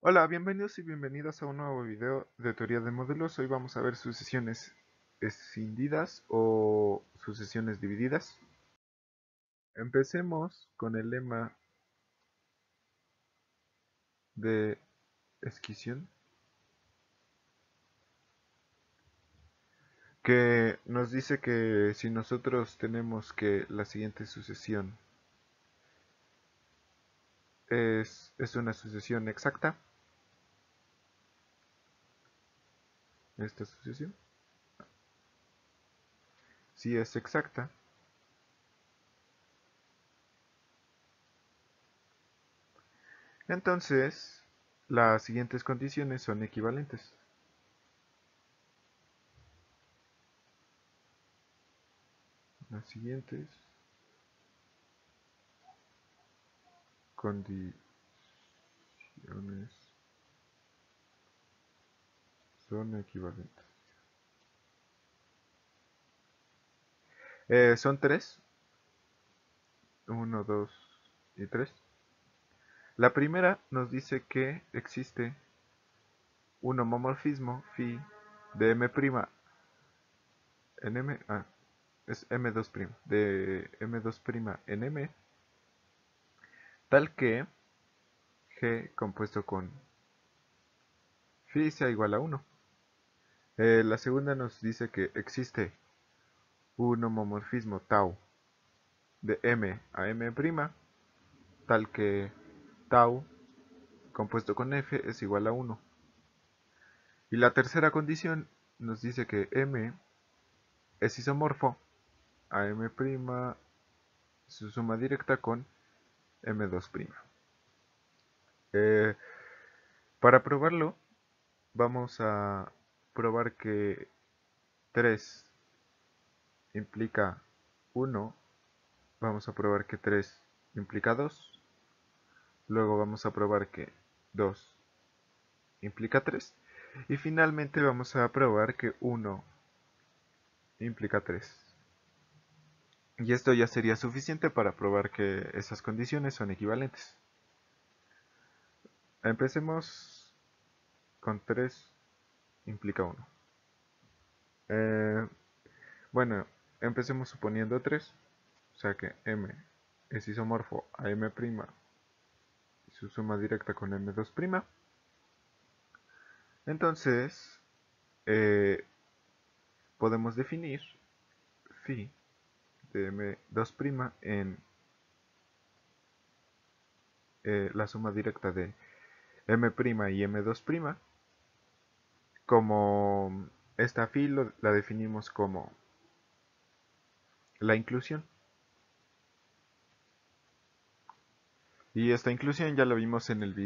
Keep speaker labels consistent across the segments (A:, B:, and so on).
A: Hola, bienvenidos y bienvenidas a un nuevo video de teoría de modelos. Hoy vamos a ver sucesiones escindidas o sucesiones divididas. Empecemos con el lema de esquisión, que nos dice que si nosotros tenemos que la siguiente sucesión es una sucesión exacta, esta sucesión, si es exacta, entonces las siguientes condiciones son equivalentes. Las siguientes condiciones son equivalentes. Son tres, uno, 2 y 3. La primera nos dice que existe un homomorfismo phi de m' en m, es m2', de m2' en m, tal que g compuesto con phi sea igual a 1. La segunda nos dice que existe un homomorfismo tau de m a m', tal que tau compuesto con f es igual a 1. Y la tercera condición nos dice que m es isomorfo a m', su suma directa con m2'. Eh, para probarlo, vamos a probar que 3 implica 1, vamos a probar que 3 implica 2, luego vamos a probar que 2 implica 3, y finalmente vamos a probar que 1 implica 3. Y esto ya sería suficiente para probar que esas condiciones son equivalentes. Empecemos con 3 implica 1. Bueno, empecemos suponiendo 3, o sea que m es isomorfo a m' y su suma directa con m2'. Entonces, eh, podemos definir phi de m2' en la suma directa de m' y m2', como esta phi la definimos como la inclusión. Y esta inclusión ya lo vimos en el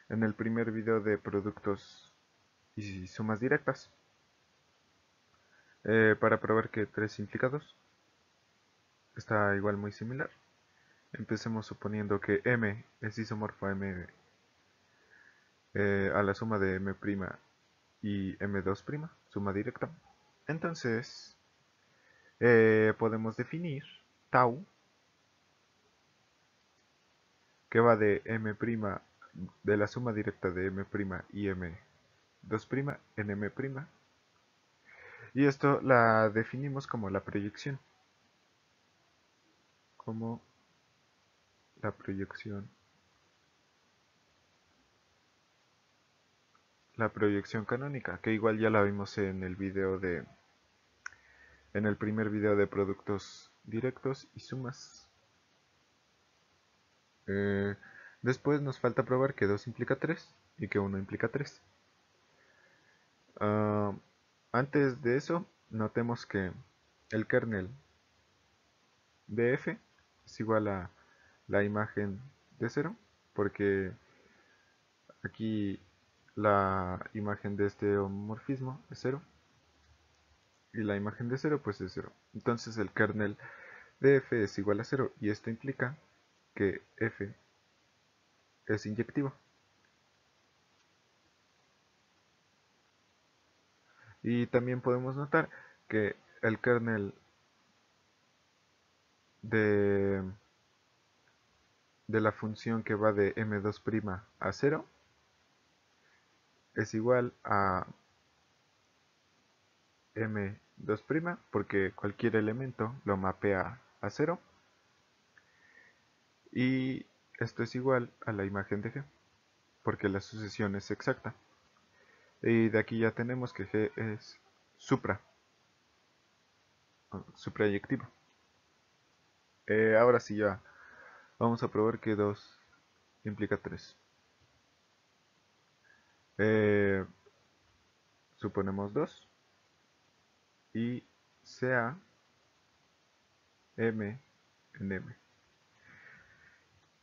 A: en el primer video de productos y sumas directas. Para probar que 3 implica 2 está igual muy similar. Empecemos suponiendo que m es isomorfo a m, a la suma de m' y m2', suma directa. Entonces, podemos definir tau, que va de m', de la suma directa de m' y m2' en m'. Y esto la definimos como la proyección. Como la proyección. La proyección canónica, que igual ya la vimos en el en el primer video de productos directos y sumas. Eh, Después nos falta probar que 2 implica 3 y que 1 implica 3. Ah, Antes de eso, notemos que el kernel de f es igual a la imagen de 0, porque aquí la imagen de este homomorfismo es 0 y la imagen de 0 pues es 0. Entonces el kernel de f es igual a 0 y esto implica que f es inyectivo. Y también podemos notar que el kernel de de la función que va de m2' a 0 es igual a m2', porque cualquier elemento lo mapea a 0, y esto es igual a la imagen de G, porque la sucesión es exacta. Y de aquí ya tenemos que G es suprayectivo. Ahora sí ya vamos a probar que 2 implica 3. Suponemos 2 y sea m en m.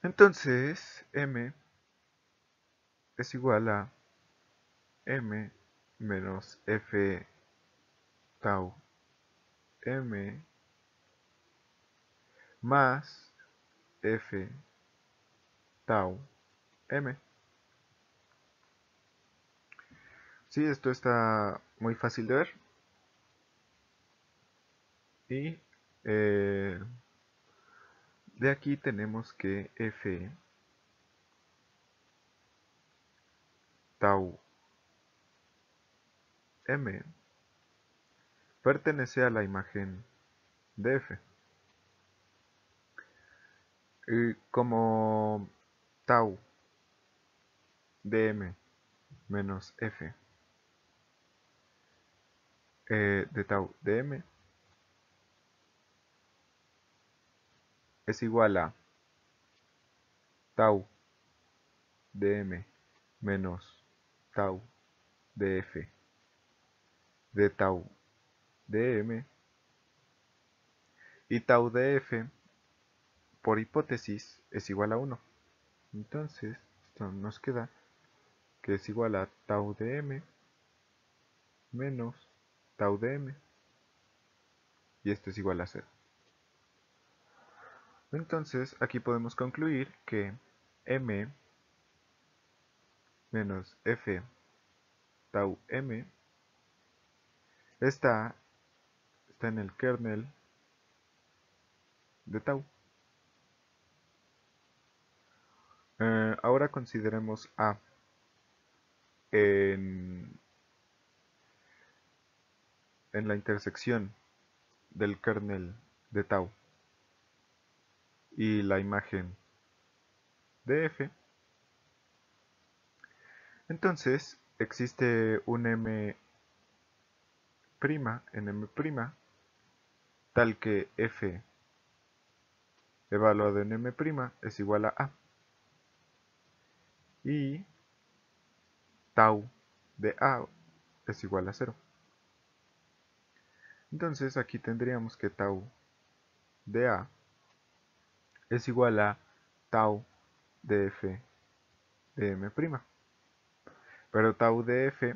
A: Entonces m es igual a m menos f tau m más f tau m. Sí, esto está muy fácil de ver. Y de aquí tenemos que f tau m pertenece a la imagen de f. Y como tau de m menos f de tau de m es igual a tau de m menos tau de f de tau de m, y tau de f por hipótesis es igual a 1. Entonces esto nos queda que es igual a tau de m menos tau de m, y esto es igual a 0. Entonces aquí podemos concluir que m menos f tau m está en el kernel de tau. Ahora consideremos a en la intersección del kernel de tau y la imagen de f. Entonces existe un m' en m' tal que f evaluado en m' es igual a y tau de a es igual a 0. Entonces aquí tendríamos que tau de a es igual a tau de f de m', pero tau de f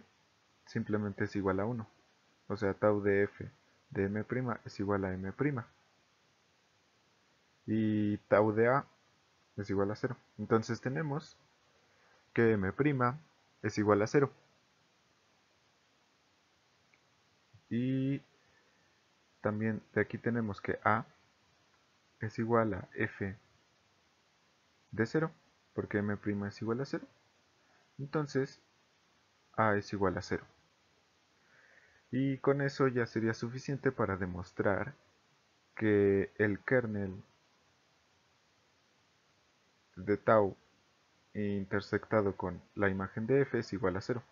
A: simplemente es igual a 1, o sea, tau de f de m' es igual a m', y tau de a es igual a 0. Entonces tenemos que m' es igual a 0. Y también de aquí tenemos que a es igual a f de 0, porque m' es igual a 0. Entonces a es igual a 0. Y con eso ya sería suficiente para demostrar que el kernel de tau intersectado con la imagen de f es igual a 0,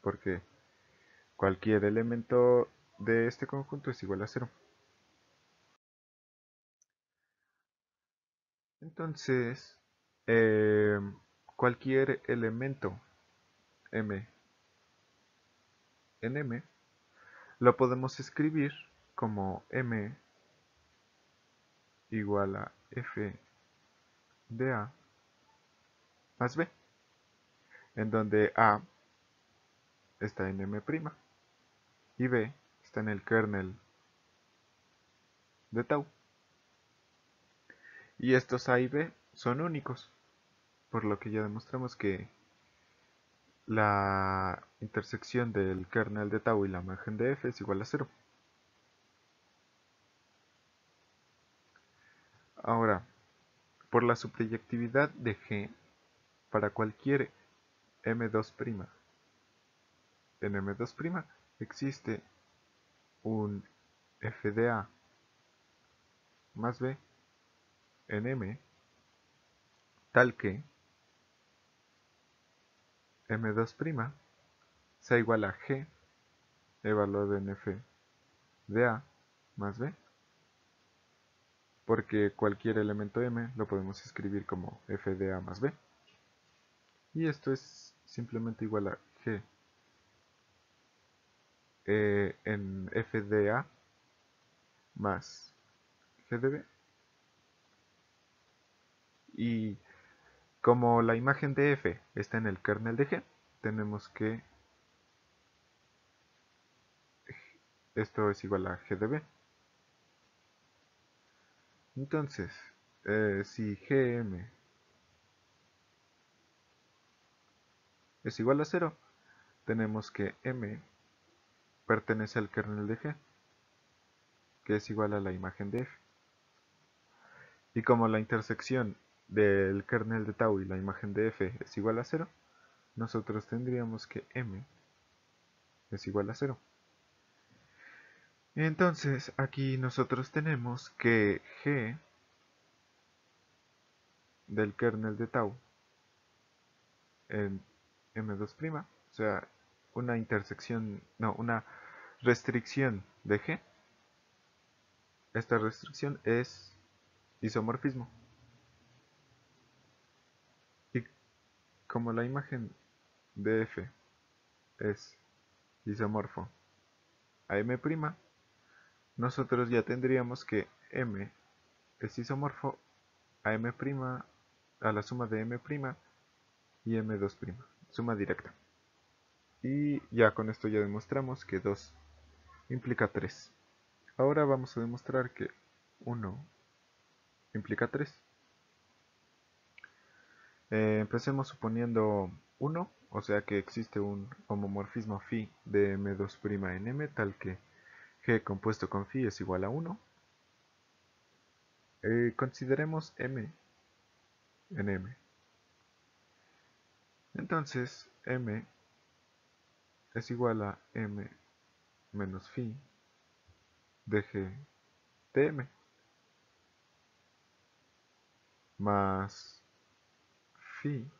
A: porque cualquier elemento de este conjunto es igual a 0. Entonces, eh, cualquier elemento m en m lo podemos escribir como m igual a f de a más b, en donde a está en m' y b está en el kernel de tau. Y estos a y b son únicos, por lo que ya demostramos que la intersección del kernel de tau y la imagen de f es igual a 0. Ahora, por la subtrayectividad de G para cualquier M2'. En M2' existe un f de A más B en M tal que M2' sea igual a G evaluado en f de A más B, porque cualquier elemento M lo podemos escribir como f de A más B, y esto es simplemente igual a G en f de A más G de B. Y como la imagen de f está en el kernel de G, tenemos que esto es igual a G de B. Entonces, si Gm es igual a 0, tenemos que M pertenece al kernel de G, que es igual a la imagen de F. Y como la intersección del kernel de tau y la imagen de F es igual a 0, nosotros tendríamos que M es igual a 0. Entonces, aquí nosotros tenemos que G del kernel de tau en M2', o sea, una intersección, no, una restricción de G. Esta restricción es isomorfismo. Y como la imagen de F es isomorfo a M', nosotros ya tendríamos que M es isomorfo a M', a la suma de M' y M2', suma directa. Y ya con esto ya demostramos que 2 implica 3. Ahora vamos a demostrar que 1 implica 3. Empecemos suponiendo 1, o sea que existe un homomorfismo phi de M2' en M, tal que G compuesto con phi es igual a 1. Consideremos M en M. Entonces M es igual a M menos phi de G de M más phi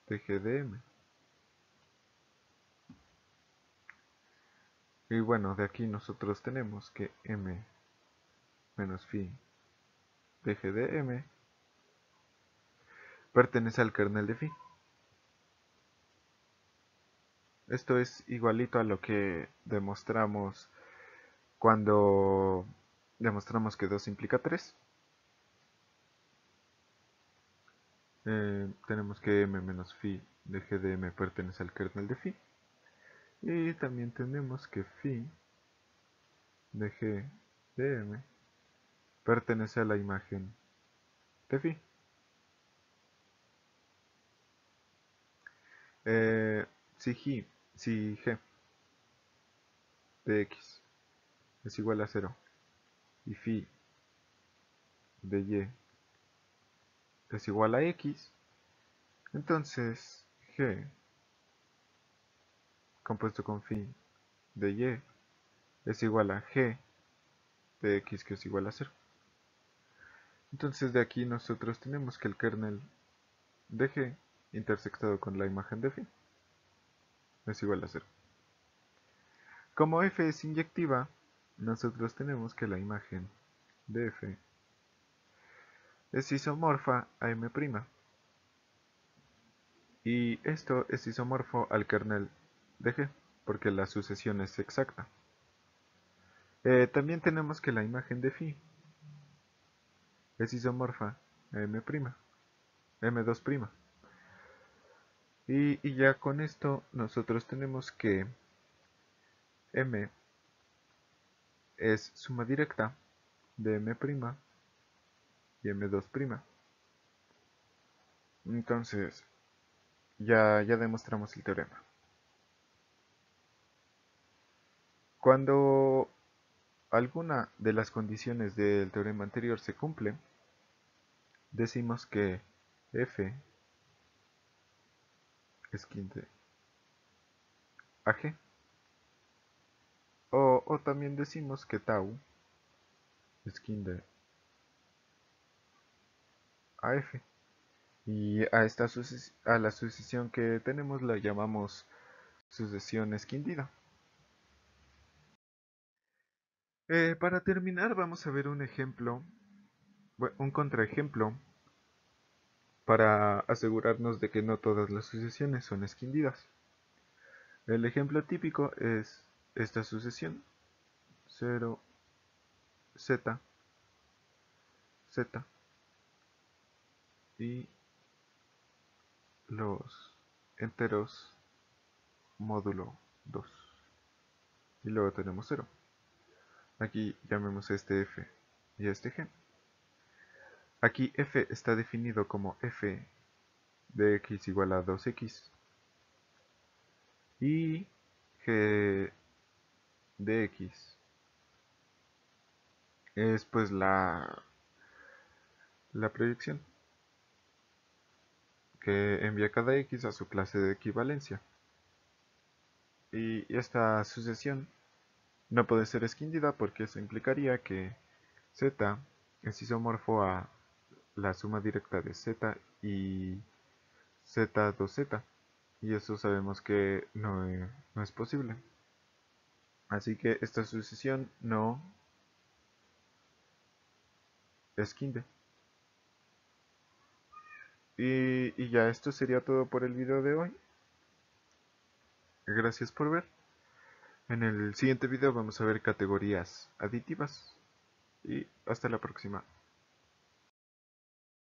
A: de G de M. Y bueno, de aquí nosotros tenemos que M menos phi de G de M pertenece al kernel de phi. Esto es igualito a lo que demostramos cuando demostramos que 2 implica 3. Tenemos que M menos phi de G de M pertenece al kernel de phi. Y también tenemos que phi de G de M pertenece a la imagen de phi. Si G de X es igual a 0 y phi de Y es igual a X, entonces G compuesto con phi de Y es igual a G de X, que es igual a 0. Entonces de aquí nosotros tenemos que el kernel de G intersectado con la imagen de phi es igual a 0. Como F es inyectiva, nosotros tenemos que la imagen de F es isomorfa a M'. Y esto es isomorfo al kernel de G, porque la sucesión es exacta. También tenemos que la imagen de phi es isomorfa a M', M2'. Y ya con esto nosotros tenemos que M es suma directa de M' y M2'. Entonces, ya demostramos el teorema. Cuando alguna de las condiciones del teorema anterior se cumple, decimos que f es quinte a g. O también decimos que tau es quinte a f. Y a la sucesión que tenemos la llamamos sucesión esquindida. Para terminar vamos a ver un ejemplo, un contraejemplo, para asegurarnos de que no todas las sucesiones son esquindidas. El ejemplo típico es esta sucesión: 0, z, z y los enteros módulo 2. Y luego tenemos 0. Aquí llamemos este f y este g. Aquí f está definido como f de x igual a 2x y g de x es pues la proyección que envía cada x a su clase de equivalencia. Y esta sucesión no puede ser esquindida porque eso implicaría que z es isomorfo a la suma directa de z y z2z. Y eso sabemos que no es posible. Así que esta sucesión no es quinde. Y ya esto sería todo por el video de hoy. Gracias por ver. En el siguiente video vamos a ver categorías aditivas. Y hasta la próxima.